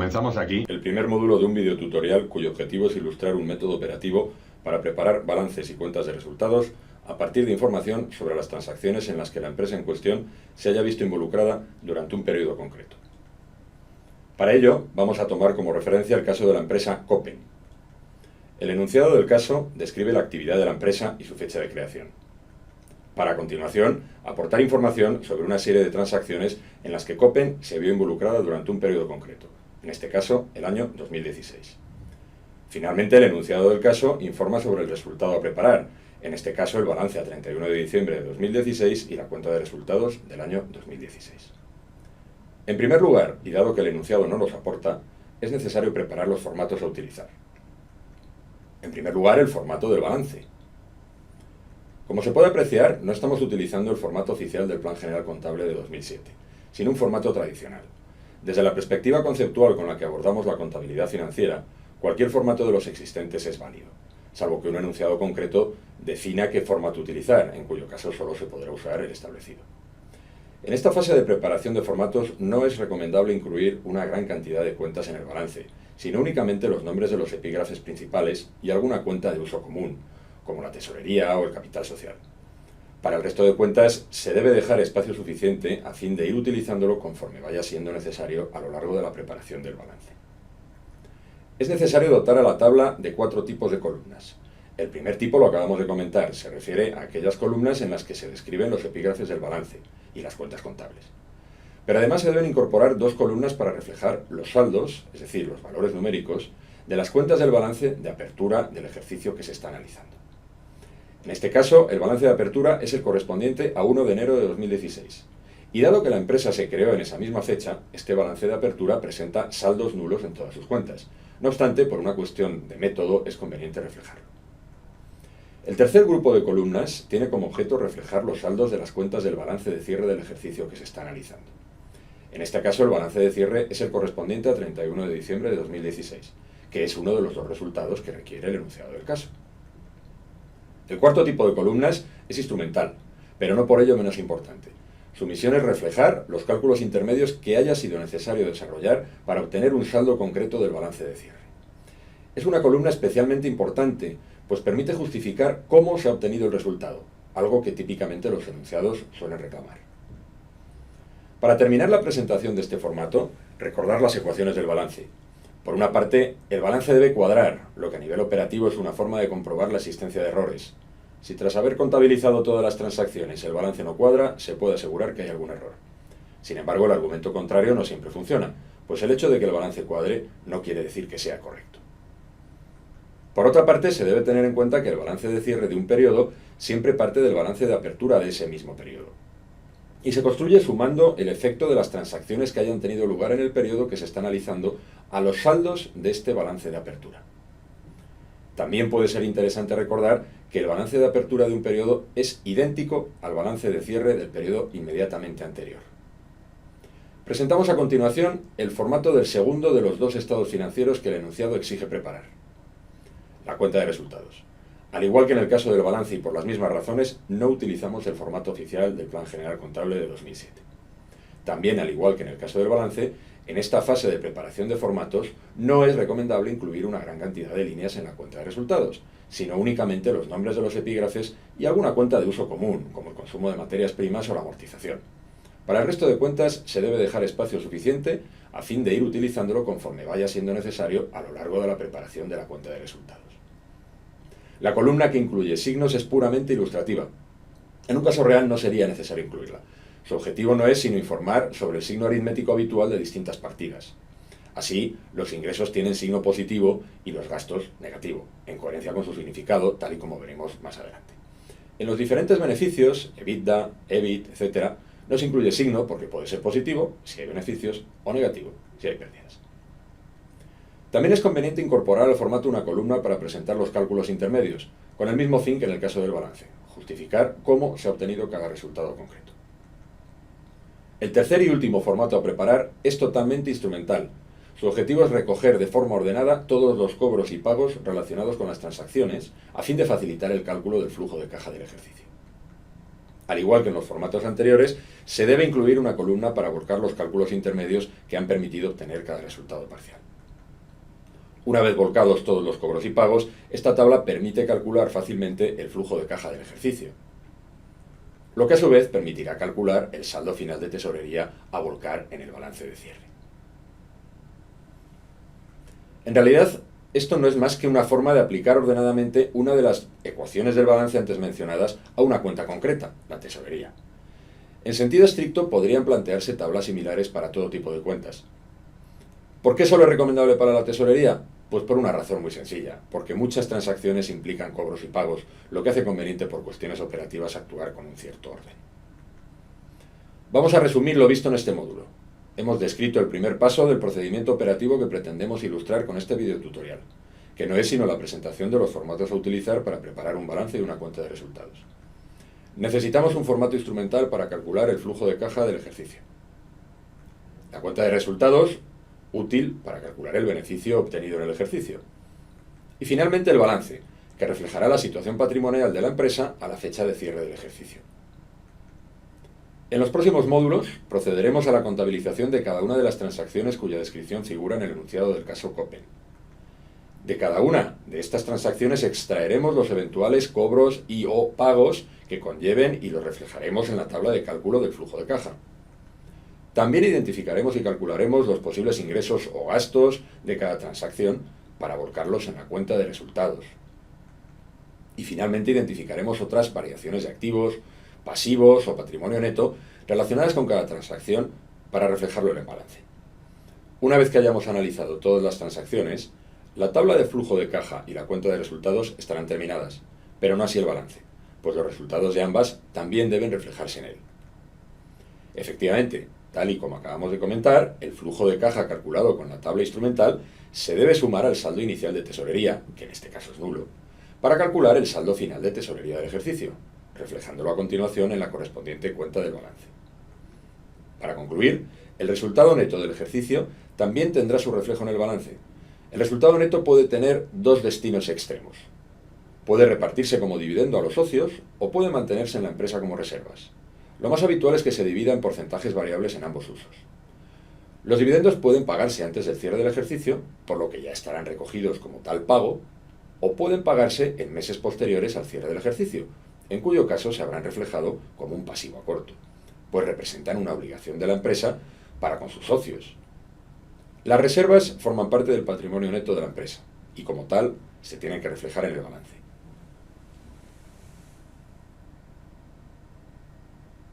Comenzamos aquí el primer módulo de un videotutorial cuyo objetivo es ilustrar un método operativo para preparar balances y cuentas de resultados a partir de información sobre las transacciones en las que la empresa en cuestión se haya visto involucrada durante un periodo concreto. Para ello, vamos a tomar como referencia el caso de la empresa Copen. El enunciado del caso describe la actividad de la empresa y su fecha de creación. Para, a continuación, aportar información sobre una serie de transacciones en las que Copen se vio involucrada durante un periodo concreto, en este caso, el año 2016. Finalmente, el enunciado del caso informa sobre el resultado a preparar, en este caso el balance a 31 de diciembre de 2016 y la cuenta de resultados del año 2016. En primer lugar, y dado que el enunciado no los aporta, es necesario preparar los formatos a utilizar. En primer lugar, el formato del balance. Como se puede apreciar, no estamos utilizando el formato oficial del Plan General Contable de 2007, sino un formato tradicional. Desde la perspectiva conceptual con la que abordamos la contabilidad financiera, cualquier formato de los existentes es válido, salvo que un enunciado concreto defina qué formato utilizar, en cuyo caso solo se podrá usar el establecido. En esta fase de preparación de formatos no es recomendable incluir una gran cantidad de cuentas en el balance, sino únicamente los nombres de los epígrafes principales y alguna cuenta de uso común, como la tesorería o el capital social. Para el resto de cuentas se debe dejar espacio suficiente a fin de ir utilizándolo conforme vaya siendo necesario a lo largo de la preparación del balance. Es necesario dotar a la tabla de 4 tipos de columnas. El primer tipo lo acabamos de comentar, se refiere a aquellas columnas en las que se describen los epígrafes del balance y las cuentas contables. Pero además se deben incorporar 2 columnas para reflejar los saldos, es decir, los valores numéricos, de las cuentas del balance de apertura del ejercicio que se está analizando. En este caso, el balance de apertura es el correspondiente a 1 de enero de 2016. Y dado que la empresa se creó en esa misma fecha, este balance de apertura presenta saldos nulos en todas sus cuentas. No obstante, por una cuestión de método, es conveniente reflejarlo. El tercer grupo de columnas tiene como objeto reflejar los saldos de las cuentas del balance de cierre del ejercicio que se está analizando. En este caso, el balance de cierre es el correspondiente a 31 de diciembre de 2016, que es uno de los 2 resultados que requiere el enunciado del caso. El cuarto tipo de columnas es instrumental, pero no por ello menos importante. Su misión es reflejar los cálculos intermedios que haya sido necesario desarrollar para obtener un saldo concreto del balance de cierre. Es una columna especialmente importante, pues permite justificar cómo se ha obtenido el resultado, algo que típicamente los enunciados suelen reclamar. Para terminar la presentación de este formato, recordar las ecuaciones del balance. Por una parte, el balance debe cuadrar, lo que a nivel operativo es una forma de comprobar la existencia de errores. Si tras haber contabilizado todas las transacciones el balance no cuadra, se puede asegurar que hay algún error. Sin embargo, el argumento contrario no siempre funciona, pues el hecho de que el balance cuadre no quiere decir que sea correcto. Por otra parte, se debe tener en cuenta que el balance de cierre de un periodo siempre parte del balance de apertura de ese mismo periodo. Y se construye sumando el efecto de las transacciones que hayan tenido lugar en el periodo que se está analizando a los saldos de este balance de apertura. También puede ser interesante recordar que el balance de apertura de un periodo es idéntico al balance de cierre del periodo inmediatamente anterior. Presentamos a continuación el formato del segundo de los 2 estados financieros que el enunciado exige preparar: la cuenta de resultados. Al igual que en el caso del balance y por las mismas razones, no utilizamos el formato oficial del Plan General Contable de 2007. También, al igual que en el caso del balance, en esta fase de preparación de formatos no es recomendable incluir una gran cantidad de líneas en la cuenta de resultados, sino únicamente los nombres de los epígrafes y alguna cuenta de uso común, como el consumo de materias primas o la amortización. Para el resto de cuentas se debe dejar espacio suficiente a fin de ir utilizándolo conforme vaya siendo necesario a lo largo de la preparación de la cuenta de resultados. La columna que incluye signos es puramente ilustrativa. En un caso real no sería necesario incluirla. Su objetivo no es sino informar sobre el signo aritmético habitual de distintas partidas. Así, los ingresos tienen signo positivo y los gastos negativo, en coherencia con su significado, tal y como veremos más adelante. En los diferentes beneficios, EBITDA, EBIT, etc., no se incluye signo porque puede ser positivo si hay beneficios o negativo si hay pérdidas. También es conveniente incorporar al formato una columna para presentar los cálculos intermedios, con el mismo fin que en el caso del balance: justificar cómo se ha obtenido cada resultado concreto. El tercer y último formato a preparar es totalmente instrumental. Su objetivo es recoger de forma ordenada todos los cobros y pagos relacionados con las transacciones, a fin de facilitar el cálculo del flujo de caja del ejercicio. Al igual que en los formatos anteriores, se debe incluir una columna para volcar los cálculos intermedios que han permitido obtener cada resultado parcial. Una vez volcados todos los cobros y pagos, esta tabla permite calcular fácilmente el flujo de caja del ejercicio, lo que a su vez permitirá calcular el saldo final de tesorería a volcar en el balance de cierre. En realidad, esto no es más que una forma de aplicar ordenadamente una de las ecuaciones del balance antes mencionadas a una cuenta concreta, la tesorería. En sentido estricto, podrían plantearse tablas similares para todo tipo de cuentas. ¿Por qué solo es recomendable para la tesorería? Pues por una razón muy sencilla, porque muchas transacciones implican cobros y pagos, lo que hace conveniente por cuestiones operativas actuar con un cierto orden. Vamos a resumir lo visto en este módulo. Hemos descrito el primer paso del procedimiento operativo que pretendemos ilustrar con este videotutorial, que no es sino la presentación de los formatos a utilizar para preparar un balance y una cuenta de resultados. Necesitamos un formato instrumental para calcular el flujo de caja del ejercicio. La cuenta de resultados, útil para calcular el beneficio obtenido en el ejercicio. Y finalmente el balance, que reflejará la situación patrimonial de la empresa a la fecha de cierre del ejercicio. En los próximos módulos procederemos a la contabilización de cada una de las transacciones cuya descripción figura en el enunciado del caso Coppen. De cada una de estas transacciones extraeremos los eventuales cobros y o pagos que conlleven y los reflejaremos en la tabla de cálculo del flujo de caja. También identificaremos y calcularemos los posibles ingresos o gastos de cada transacción para volcarlos en la cuenta de resultados. Y finalmente identificaremos otras variaciones de activos, pasivos o patrimonio neto relacionadas con cada transacción para reflejarlo en el balance. Una vez que hayamos analizado todas las transacciones, la tabla de flujo de caja y la cuenta de resultados estarán terminadas, pero no así el balance, pues los resultados de ambas también deben reflejarse en él. Efectivamente, tal y como acabamos de comentar, el flujo de caja calculado con la tabla instrumental se debe sumar al saldo inicial de tesorería, que en este caso es nulo, para calcular el saldo final de tesorería del ejercicio, reflejándolo a continuación en la correspondiente cuenta del balance. Para concluir, el resultado neto del ejercicio también tendrá su reflejo en el balance. El resultado neto puede tener dos destinos extremos. Puede repartirse como dividendo a los socios o puede mantenerse en la empresa como reservas. Lo más habitual es que se divida en porcentajes variables en ambos usos. Los dividendos pueden pagarse antes del cierre del ejercicio, por lo que ya estarán recogidos como tal pago, o pueden pagarse en meses posteriores al cierre del ejercicio, en cuyo caso se habrán reflejado como un pasivo a corto, pues representan una obligación de la empresa para con sus socios. Las reservas forman parte del patrimonio neto de la empresa y como tal se tienen que reflejar en el balance.